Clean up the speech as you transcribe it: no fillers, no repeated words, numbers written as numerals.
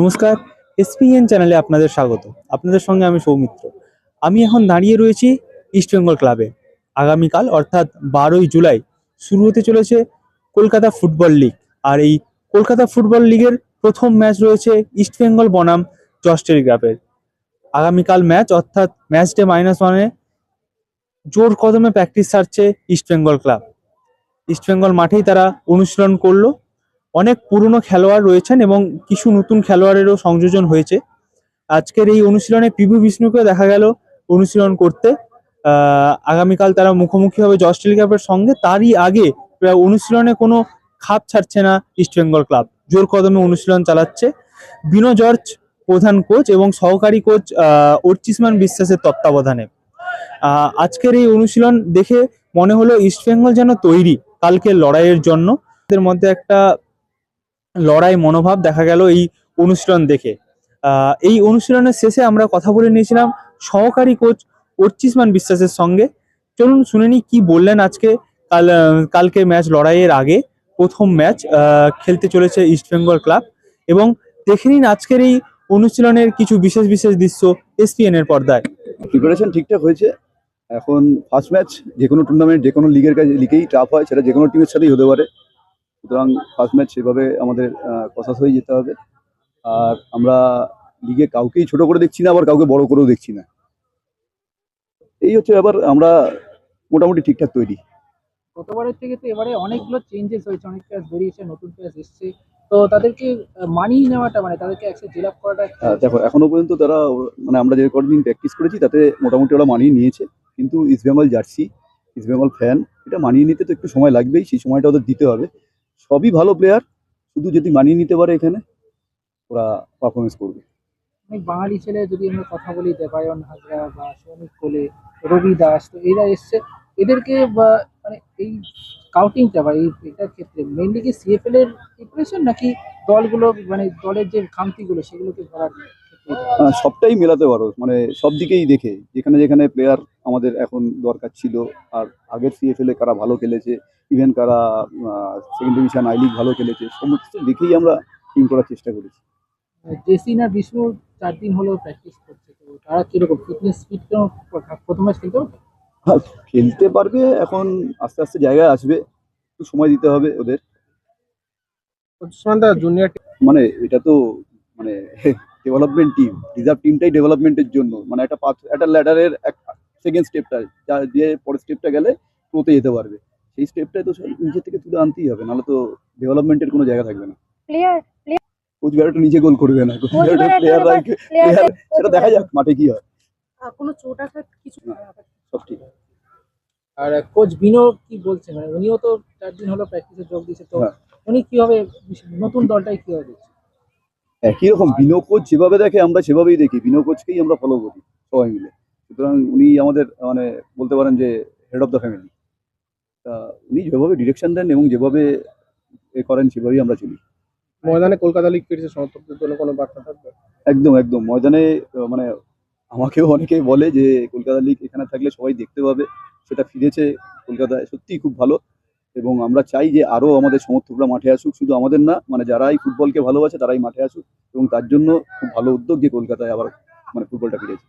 নমস্কার, এসপিএন চ্যানেলে আপনাদের স্বাগত। আপনাদের সঙ্গে আমি সৌমিত্র। আমি এখন দাঁড়িয়ে রয়েছি ইস্টবেঙ্গল ক্লাবে। আগামীকাল অর্থাৎ 12ই জুলাই শুরু হতে চলেছে কলকাতা ফুটবল লিগ। আর এই কলকাতা ফুটবল লিগের প্রথম ম্যাচ রয়েছে ইস্টবেঙ্গল বনাম জস টেলিগ্রাফের। আগামীকাল ম্যাচ অর্থাৎ ম্যাচ ডে -1-এ জোর কদমে প্র্যাকটিস সারছে ইস্টবেঙ্গল ক্লাব। ইস্টবেঙ্গল মাঠেই তারা অনুশীলন করলো। অনেক পুরনো খেলোয়াড় রয়েছেন এবং কিছু নতুন খেলোয়াড়েরও সংযোজন হয়েছে। আজকের এই অনুশীলনে পিবু বিষ্ণুকে দেখা গেল অনুশীলন করতে। আগামীকাল তারা মুখোমুখি হবে জস টেলিগ্রাফের সঙ্গে। তারই আগে অনুশীলনে কোনো খাপ ছাড়ছে না ইস্টবেঙ্গল ক্লাব, জোর কদমে অনুশীলন চালাচ্ছে। বিনো জর্জ প্রধান কোচ এবং সহকারী কোচ অর্চিসমান বিশ্বাসের তত্ত্বাবধানে। আজকের এই অনুশীলন দেখে মনে হলো ইস্টবেঙ্গল যেন তৈরি কালকের লড়াইয়ের জন্য। এদের মধ্যে একটা লড়াই মনোভাব দেখা গেল এই অনুশীলন দেখে। এই অনুশীলনের শেষে আমরা কথা বলে নিয়েছিলাম সহকারী কোচ অর্চিসমান বিশ্বাসের সঙ্গে। চলুন শুনে নিই কি বললেন আজকে কালকে ম্যাচ লড়াইয়ের আগে প্রথম ম্যাচ খেলতে চলেছে ইস্টবেঙ্গল ক্লাব, এবং দেখে নিন আজকের এই অনুশীলনের কিছু বিশেষ বিশেষ দৃশ্য এসপিএন এর পর্দায়। প্রিপারেশন ঠিকঠাক হয়েছে। এখন ফার্স্ট ম্যাচ যে কোনো টুর্নামেন্ট যে কোনো লিগেই টাফ হয়, সেটা যে কোনো টিমের সাথেই হতে পারে। সুতরাং ফার্স্ট ম্যাচ সেভাবে আমাদের কসাস হয়ে যেতে হবে। আর আমরা লিগে কাউকেই ছোট করে দেখছি না, আবার কাউকে বড় করেও দেখছি না। এই হচ্ছে ব্যাপার। আমরা মোটামুটি ঠিকঠাক তৈরি। গতবারের থেকে তো এবারে অনেকগুলো চেঞ্জেস হয়েছে, অনেক প্লেয়ার বেরিয়েছে, নতুন প্লেয়ার এসছে। তো তাদেরকে মানিয়ে নেওয়াটা, মানে তাদেরকে একসাথে জেল আপ করাটা দেখো, এখনো পর্যন্ত তারা আমরা যে কদিন প্র্যাকটিস করেছি তাতে মোটামুটি ওরা মানিয়ে নিয়েছে। কিন্তু ইস্টবেঙ্গল জার্সি, ইস্টবেঙ্গল ফ্যান, এটা মানিয়ে নিতে তো একটু সময় লাগবেই। সেই সময়টা ওদের দিতে হবে। সবই ভালো প্লেয়ার, শুধু যদি মানিয়ে নিতে পারে এখানে ওরা পারফরমেন্স করবে। অনেক বাঙালি ছেলে যদি আমরা কথা বলি, দেবায়ন হাজরা বা সৌমিক কোলে, রবি দাস, তো এরা এসছে। এদেরকে বা মানে এই স্কাউটিংটা বা এটার ক্ষেত্রে মেইনলি কি সিএফএল এর প্রিপারেশন, নাকি দলগুলো মানে দলের যে খামতিগুলো সেগুলোকে ধরার সবটাই মেলাতে পারো, মানে সব দিকেই দেখে যেখানে যেখানে প্লেয়ার আমাদের এখন দরকার ছিল, আর আগের সিএফএল এ কারা ভালো খেলেছে, ইভেন কারা সেকেন্ড ডিভিশন আই লিগ ভালো খেলেছে, সমস্ত দেখেই আমরা টিম করার চেষ্টা করেছি। জেসিন আর বিষ্ণু 4 দিন হলো প্র্যাকটিস করছে, তো তারা কিরকম ফিটনেস প্রথম ম্যাচ খেলতে পারবে? খেলতে পারবে, এখন আস্তে আস্তে জায়গায় আসবে, একটু সময় দিতে হবে ওদের। জুনিয়র মানে এটা তো মানে ডেভেলপমেন্ট টিম, রিজার্ভ টিমটাই ডেভেলপমেন্টের জন্য, মানে একটা ল্যাডারের সেকেন্ড স্টেপটা যা দিয়ে পরের স্টেপটা গেলে প্রোতে যেতে পারবে। সেই স্টেপটাই তো নিজের থেকে তুলে আনতেই হবে, নাহলে তো ডেভেলপমেন্টের কোনো জায়গা থাকবে না। কোচ ব্যারেটো নিজে গোল করবে না, কোচ ব্যারেটো প্লেয়ার সেটা দেখা যাক মাঠে কি হয়। কোনো চোট আছে কিছু না, সব ঠিক। আর কোচ বিনো কি বলছে, মানে উনিও তো 4 দিন হলো প্র্যাকটিসে যোগ দিয়েছে, তো হ্যাঁ। উনি কিভাবে নতুন দলটাই কিভাবে দেখছে? একই রকম বিনো কোচ যেভাবে দেখে আমরা সেভাবেই দেখি, বিনো কোচকেই আমরা ফলো করি সবাই মিলে। সুতরাং উনি আমাদের মানে বলতে পারেন যে হেড অফ দ্য ফ্যামিলি। তা উনি যেভাবে ডিরেকশন দেন এবং যেভাবে এ করেন সেভাবেই আমরা চলি। ময়দানে কলকাতা লিগ ফিরেছে, সমর্থকদের জন্য কোনো বার্তা থাকবে? একদম একদম ময়দানে মানে আমাকেও অনেকেই বলে যে কলকাতা লিগ এখানে থাকলে সবাই দেখতে পাবে, সেটা ফিরেছে কলকাতায়, সত্যিই খুব ভালো। এবং আমরা চাই যে আরও আমাদের সমর্থকরা মাঠে আসুক, শুধু আমাদের না, মানে যারাই ফুটবলকে ভালোবাসে তারাই মাঠে আসুক। এবং তার জন্য খুব ভালো উদ্যোগ যে কলকাতায় আবার মানে ফুটবলটা ফিরেছে।